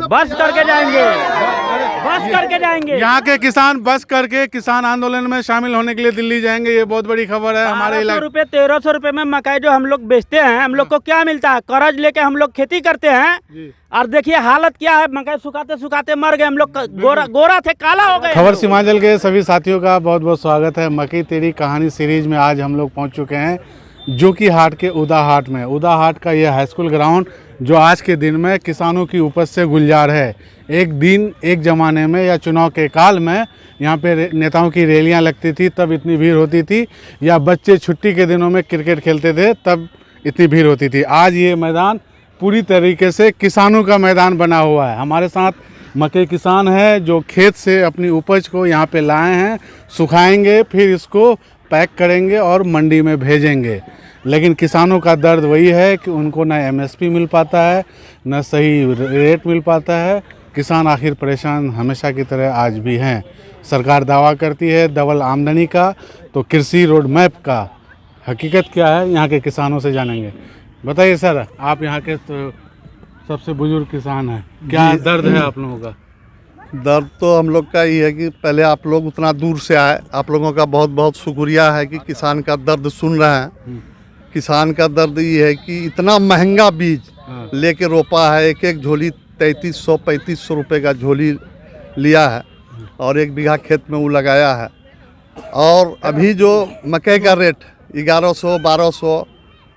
बस करके जाएंगे, बस करके जाएंगे। यहाँ के किसान बस करके किसान आंदोलन में शामिल होने के लिए दिल्ली जाएंगे, ये बहुत बड़ी खबर है। हमारे इलाके 1300 रुपए में मकई जो हम लोग बेचते हैं, हम लोग को क्या मिलता है? कर्ज लेके हम लोग खेती करते हैं और देखिए हालत क्या है, मकई सुखाते सुखाते मर गए हम लोग। गोरा थे, काला हो गए। खबर सीमांचल के सभी साथियों का बहुत बहुत स्वागत है। मकई तेरी कहानी सीरीज में आज हम लोग पहुँच चुके हैं जोकी हाट के उदा हाट में। उदा हाट का यह हाई स्कूल ग्राउंड जो आज के दिन में किसानों की उपज से गुलजार है। एक दिन एक ज़माने में या चुनाव के काल में यहाँ पे नेताओं की रैलियाँ लगती थी, तब इतनी भीड़ होती थी, या बच्चे छुट्टी के दिनों में क्रिकेट खेलते थे तब इतनी भीड़ होती थी। आज ये मैदान पूरी तरीके से किसानों का मैदान बना हुआ है। हमारे साथ मकई किसान है जो खेत से अपनी उपज को यहाँ पे लाए हैं, सुखाएंगे, फिर इसको पैक करेंगे और मंडी में भेजेंगे। लेकिन किसानों का दर्द वही है कि उनको ना एमएसपी मिल पाता है, न सही रेट मिल पाता है। किसान आखिर परेशान हमेशा की तरह आज भी हैं। सरकार दावा करती है डबल आमदनी का, तो कृषि रोड मैप का हकीकत क्या है यहाँ के किसानों से जानेंगे। बताइए सर, आप यहाँ के तो सबसे बुजुर्ग किसान हैं, क्या दर्द है आप लोगों का? दर्द तो हम लोग का ये है कि पहले आप लोग उतना दूर से आए, आप लोगों का बहुत बहुत शुक्रिया है कि किसान का दर्द सुन रहे हैं। किसान का दर्द ये है कि इतना महंगा बीज लेके रोपा है, एक एक झोली 3300-3500 रुपये का झोली लिया है और 1 बीघा खेत में वो लगाया है। और अभी जो मकई का रेट 1100-1200,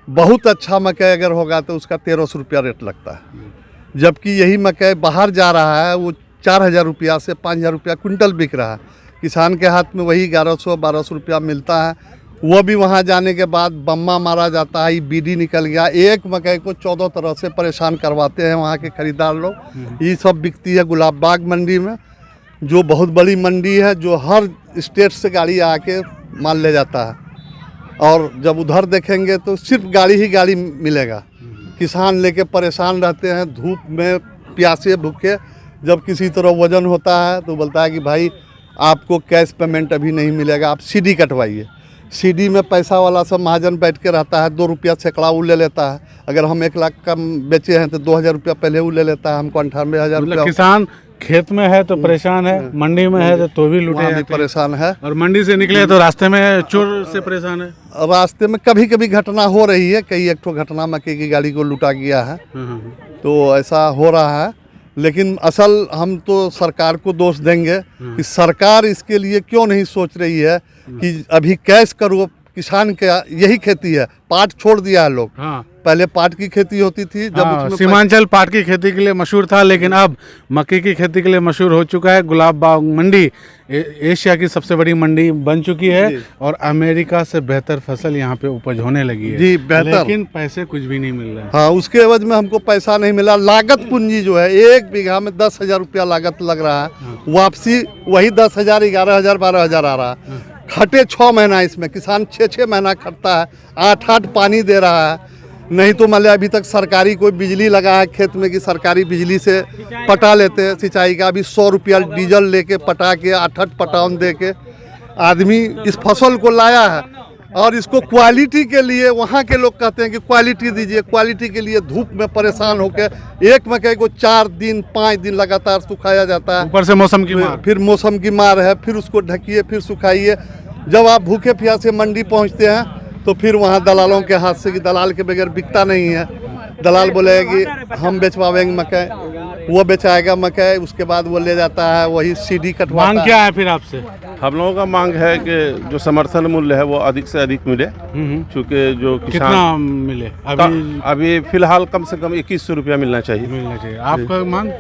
बहुत अच्छा मकई अगर होगा तो उसका 1300 रुपया रेट लगता है, जबकि यही मकई बाहर जा रहा है वो 4000 रुपया से 5000 रुपया कुंटल बिक रहा है। किसान के हाथ में वही 1100-1200 रुपया मिलता है, वो भी वहाँ जाने के बाद बम्मा मारा जाता है, बीडी निकल गया। एक मकई को 14 तरह से परेशान करवाते हैं वहाँ के खरीदार लोग। ये सब बिकती है गुलाब बाग मंडी में, जो बहुत बड़ी मंडी है, जो हर स्टेट से गाड़ी आके माल ले जाता है। और जब उधर देखेंगे तो सिर्फ गाड़ी ही गाड़ी मिलेगा। किसान लेके परेशान रहते हैं, धूप में प्यासे भूखे। जब किसी तरह वजन होता है तो बोलता है कि भाई आपको कैश पेमेंट अभी नहीं मिलेगा, आप सीडी कटवाइए। सीडी में पैसा वाला सब महाजन बैठ के रहता है, 2 रुपया सैकड़ा वो ले लेता है। अगर हम 1 लाख का बेचे हैं तो 2000 रुपया पहले वो ले लेता है, हमको 98,000 रुपया। किसान खेत में है तो परेशान है, मंडी में है तो भी लूटे भी परेशान है, और मंडी से निकले तो रास्ते में चोर से परेशान है। रास्ते में कभी कभी घटना हो रही है, कई एक ठो घटना मकई की गाड़ी को लूटा गया है, तो ऐसा हो रहा है। लेकिन असल हम तो सरकार को दोष देंगे कि सरकार इसके लिए क्यों नहीं सोच रही है कि अभी कैश करो। किसान का यही खेती है, पाट छोड़ दिया है लोग। पहले पाट की खेती होती थी, जब सीमांचल पाट की खेती के लिए मशहूर था, लेकिन अब मक्के की खेती के लिए मशहूर हो चुका है। गुलाब बाग मंडी एशिया की सबसे बड़ी मंडी बन चुकी है और अमेरिका से बेहतर फसल यहाँ पे उपज होने लगी है। जी बेहतर, लेकिन पैसे कुछ भी नहीं मिल रहे हैं। हाँ, उसके एवज में हमको पैसा नहीं मिला। लागत पूंजी जो है 1 बीघा में 10,000 रुपया लागत लग रहा है, वापसी वही 10,000, 11,000, 12,000 आ रहा है। खटे 6 महीना, इसमें किसान 6-6 महीना खटता है, 8-8 पानी दे रहा है। नहीं तो मान लिया अभी तक सरकारी कोई बिजली लगा है खेत में कि सरकारी बिजली से पटा लेते हैं सिंचाई का। अभी 100 रुपया डीजल लेके पटा के 8-8 पटावन दे के आदमी इस फसल को लाया है। और इसको क्वालिटी के लिए वहाँ के लोग कहते हैं कि क्वालिटी दीजिए, क्वालिटी के लिए धूप में परेशान होकर एक मकई को 4 दिन 5 दिन लगातार सुखाया जाता है। ऊपर से मौसम की मार, फिर मौसम की मार है, फिर उसको ढकिए, फिर सुखाइए। जब आप भूखे प्यासे मंडी पहुँचते हैं तो फिर वहाँ दलालों के हाथ से, कि दलाल के बगैर बिकता नहीं है। दलाल बोलेगा कि हम बेचवाएंगे मकई, वो बेचाएगा मकई, उसके बाद वो ले जाता है, वही सीडी कटवाता है। मांग क्या है फिर आपसे? हम लोगों का मांग है कि जो समर्थन मूल्य है वो अधिक से अधिक मिले, क्योंकि जो किसान कितना मिले अभी फिलहाल कम से कम 2100 रुपया मिलना चाहिए। आपका मांग?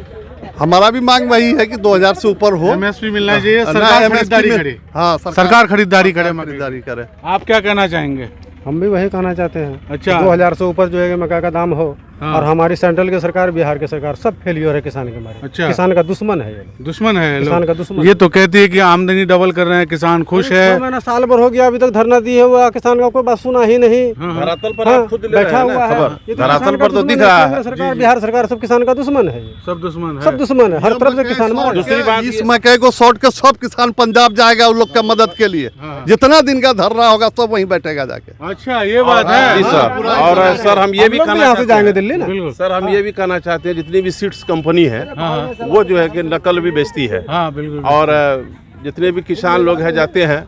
हमारा भी मांग वही है कि 2000 से ऊपर हो, एमएसपी मिलना चाहिए, सरकार खरीदारी करे। हाँ, सरकार खरीदारी करे, खरीदारी करे। आप क्या कहना चाहेंगे? हम भी वही कहना चाहते हैं। अच्छा, 2000 से ऊपर जो है मक्का का दाम हो। और हमारी सेंट्रल की सरकार, बिहार की सरकार सब फेलियर है किसान के मारे। अच्छा, किसान का दुश्मन है ये, दुश्मन है किसान का दुश्मन। ये तो कहती है कि आमदनी डबल कर रहे हैं, किसान खुश है। मैंने साल भर हो गया अभी तक धरना दिए हुआ, किसान का कोई बात सुना ही नहीं। धरातल पर आप खुद ले रहे बैठा हैं हुआ खबर, है, धरातल पर तो दिख रहा है। सरकार, बिहार सरकार सब किसान का दुश्मन है। सब दुश्मन है, सब दुश्मन है, हर तरफ से किसान मार। दूसरी बात, इस मकई को शॉर्ट के सब किसान पंजाब जाएगा उन लोग का मदद के लिए। जितना दिन का धरना होगा सब वहीं बैठेगा जाके। अच्छा, ये बात है सर। और सर हम ये भी यहाँ से जाएंगे दिल्ली दिल्ली ना। बिल्कुल। सर हम ये भी कहना चाहते हैं जितनी भी सीड्स कंपनी है वो जो है कि नकल भी बेचती है। हाँ बिल्कुल। और जितने भी किसान लोग हैं जाते हैं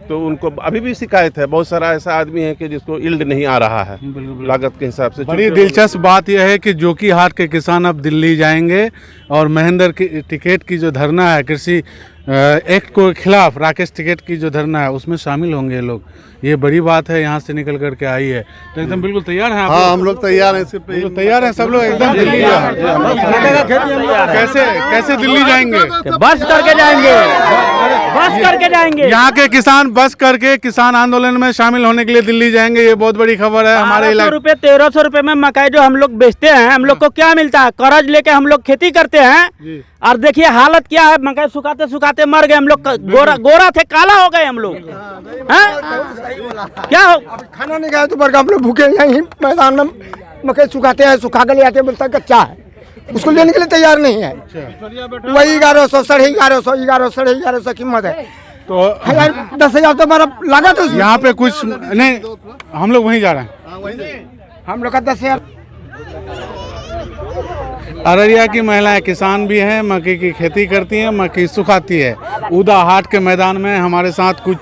तो उनको अभी भी शिकायत है, बहुत सारा ऐसा आदमी है कि जिसको यील्ड नहीं आ रहा है लागत के हिसाब से। बड़ी दिलचस्प बात यह है कि जोकी हाट के किसान अब दिल्ली जाएंगे और महेंद्र की टिकट की जो धरना है कृषि एक्ट को खिलाफ, राकेश टिकट की जो धरना है उसमें शामिल होंगे ये लोग। ये बड़ी बात है, यहाँ से निकल करके आई है। तो एकदम बिल्कुल तैयार हैं आप हाँ लोग? हम लोग तैयार हैं, सिर्फ बिल्कुल तैयार हैं सब लोग एकदम दिल्ली कैसे कैसे दिल्ली जाएंगे? बस करके जाएंगे, बस करके जाएंगे। यहाँ के किसान बस करके किसान आंदोलन में शामिल होने के लिए दिल्ली जाएंगे, ये बहुत बड़ी खबर है हमारे इलाके। 1300 रुपए में मकई जो हम लोग बेचते हैं, हम लोग को क्या मिलता है? कर्ज लेके हम लोग खेती करते हैं और देखिए हालत क्या है, मकई सुखाते सुखाते मर गए हम लोग। गोरा थे काला हो गए हम लोग। क्या हो खाना नहीं खाया तो बरगा हम लोग भूखे यहीं मैदान में मकई सुखाते हैं, सुखा कर ले आते हैं, बोलता है कच्चा है, उसको लेने के लिए तैयार नहीं है। वही 1100 1150 1150 कीमत है। तो 10,000 तो हमारा लागत है। यहाँ पे कुछ नहीं, हम लोग वहीं जा रहे हैं। हम लोग का 10,000। अररिया की महिलाएं किसान भी हैं, मकई की खेती करती हैं, मकई सुखाती है। उदा हाट के मैदान में हमारे साथ कुछ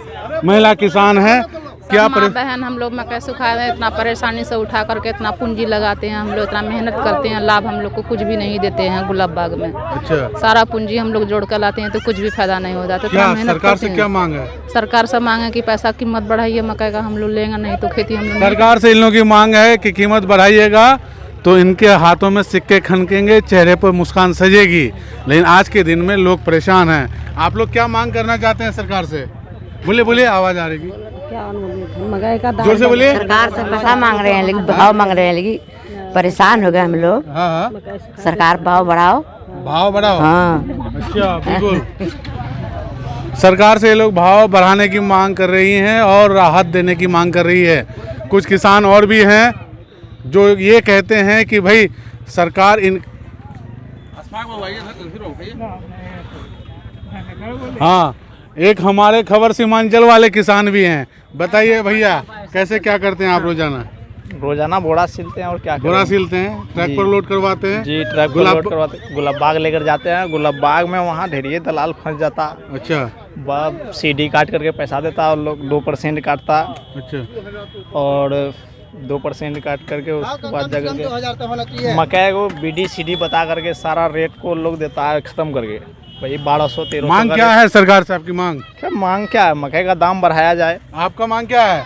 महिला किसान हैं। क्या माँ बहन हम लोग मकई सुखाते हैं, इतना परेशानी से उठा करके इतना पूंजी लगाते हैं, हम लोग इतना मेहनत करते हैं, लाभ हम लोग को कुछ भी नहीं देते हैं। गुलाब बाग में अच्छा सारा पूंजी हम लोग जोड़ कर लाते हैं तो कुछ भी फायदा नहीं होता। तो क्या मेहनत सरकार करते से हैं। क्या मांग है? सरकार से मांगे कि पैसा कीमत बढ़ाइए मकई का, हम लोग लेंगे नहीं तो खेती हम लोग नहीं। सरकार से इन लोगों की मांग है कि कीमत बढ़ाइएगा तो इनके हाथों में सिक्के खनकेंगे, चेहरे पर मुस्कान सजेगी। लेकिन आज के दिन में लोग परेशान हैं। आप लोग क्या मांग करना चाहते हैं सरकार से? बोलिए बोलिए, आवाज आ रही है, मकई का जोर से बोलिए। सरकार से पैसा मांग रहे हैं, लेकिन भाव मांग रहे हैं, लेकिन परेशान हो गए हम लोग। हाँ हाँ, सरकार भाव बढ़ाओ। भाव बढ़ाओ। हाँ अच्छा बिल्कुल। सरकार से ये लोग भाव बढ़ाने की मांग कर रही हैं और राहत देने की मांग कर रही है। कुछ किसान और भी हैं जो ये कहते हैं कि भाई सरकार इन हाँ, एक हमारे खबर सीमांचल वाले किसान भी हैं। बताइए भैया, कैसे क्या करते हैं आप रोजाना? रोजाना बोरा सिलते हैं और क्या बोरा सिलते हैं, ट्रक पर लोड करवाते हैं। जी ट्रक पर लोड करवाते, गुलाब बाग लेकर जाते हैं। गुलाब बाग में वहाँ ढेरिए दलाल फंस जाता। अच्छा। सीडी काट करके पैसा देता और लोग 2% काटता। अच्छा। और 2% काट करके उसके बाद जाकर मकई को बीडी सीडी बता करके सारा रेट को लोग देता है खत्म करके। भाई 1200-1300। मांग क्या है सरकार से? आपकी मांग क्या? मांग क्या है? मकई का दाम बढ़ाया जाए। आपका मांग क्या है?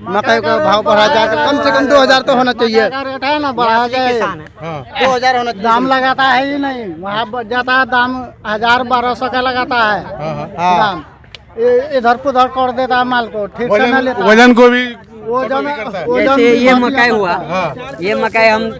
मकई का भाव बढ़ाया जाए, कम से कम 2,000 तो होना चाहिए। रेट है ना, बढ़ाया जाए। 2,000 होना। दाम लगाता है ही नहीं, वहाँ बढ़ जाता है दाम, 1,000-1,200 का लगाता है दाम। इधर उधर कर देता है माल को, ठीक से न लेता। वजन को भी जैसे ये मकई हुआ, ये मकई हम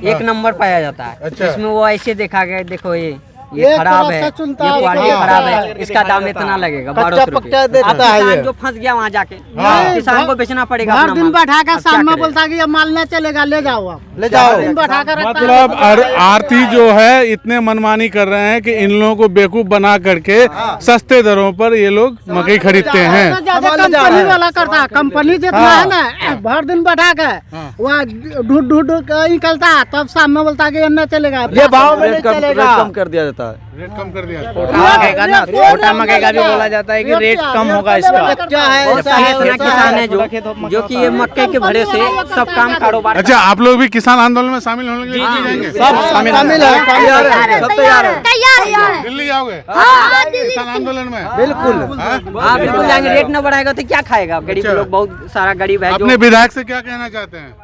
1 नंबर पाया जाता है। अच्छा। इसमें वो ऐसे देखा गया, देखो ये खराब है, ये क्वालिटी खराब है, इसका दाम इतना लगेगा 1200 रुपये। किसान जो फंस गया वहाँ जाके, किसान को बेचना पड़ेगा। हर दिन बैठा कर शाम में बोलता कि ये माल न चलेगा, ले जाओ आप, ले जाओ। दिन बैठा कर रखता है। मतलब आरती जो है इतने मनमानी कर रहे हैं कि इन लोगों को बेवकूफ बना करके सस्ते दरों पर ये लोग मकई खरीदते हैं। कंपनी वाला करता है, कंपनी जितना है ना, भर दिन बैठा कर वहाँ ढूंढ ढूंढ निकलता है, तब शाम में बोलता कि ये न चलेगा, ये भाव में नहीं चलेगा। कम कर दिया जाता है। रेट कम कर दिया। छोटा मकई का भी बोला जाता है कि रेट कम होगा इसका। क्या है, किसान है जो कि ये मक्के के भरे से सब काम कारोबार। अच्छा, आप लोग भी किसान आंदोलन में शामिल होने के लिए जाएंगे? सब शामिल है, सब तैयार है। दिल्ली जाओगे किसान आंदोलन में? बिल्कुल हाँ बिल्कुल जाएंगे। रेट न बढ़ाएगा तो क्या खाएगा गरीब लोग? बहुत सारा गरीब है। अपने विधायक से क्या कहना चाहते हैं?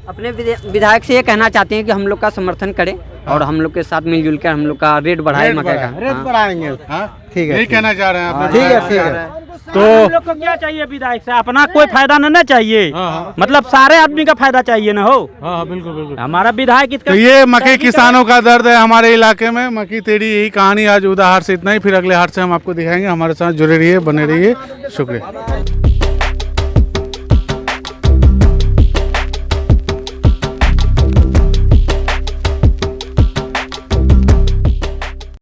अपने विधायक से ये कहना चाहते हैं कि हम लोग का समर्थन करें और हम लोग के साथ मिलजुल कर हम लोग का रेट बढ़ाए मकई का। रेट बढ़ाएंगे। ठीक है, यही कहना चाह रहे हैं आप? ठीक है, ठीक है। तो हम लोग को क्या चाहिए विधायक से? अपना कोई फायदा न चाहिए, मतलब सारे आदमी का फायदा चाहिए ना हो। हाँ बिल्कुल बिल्कुल। हमारा विधायक इसका तो ये मकई किसानों का दर्द है हमारे इलाके में। मकई तेरी यही कहानी आज उदा हाट से इतना ही। फिर अगले हाट से हम आपको दिखाएंगे। हमारे साथ जुड़े रहिए, बने रहिए। शुक्रिया।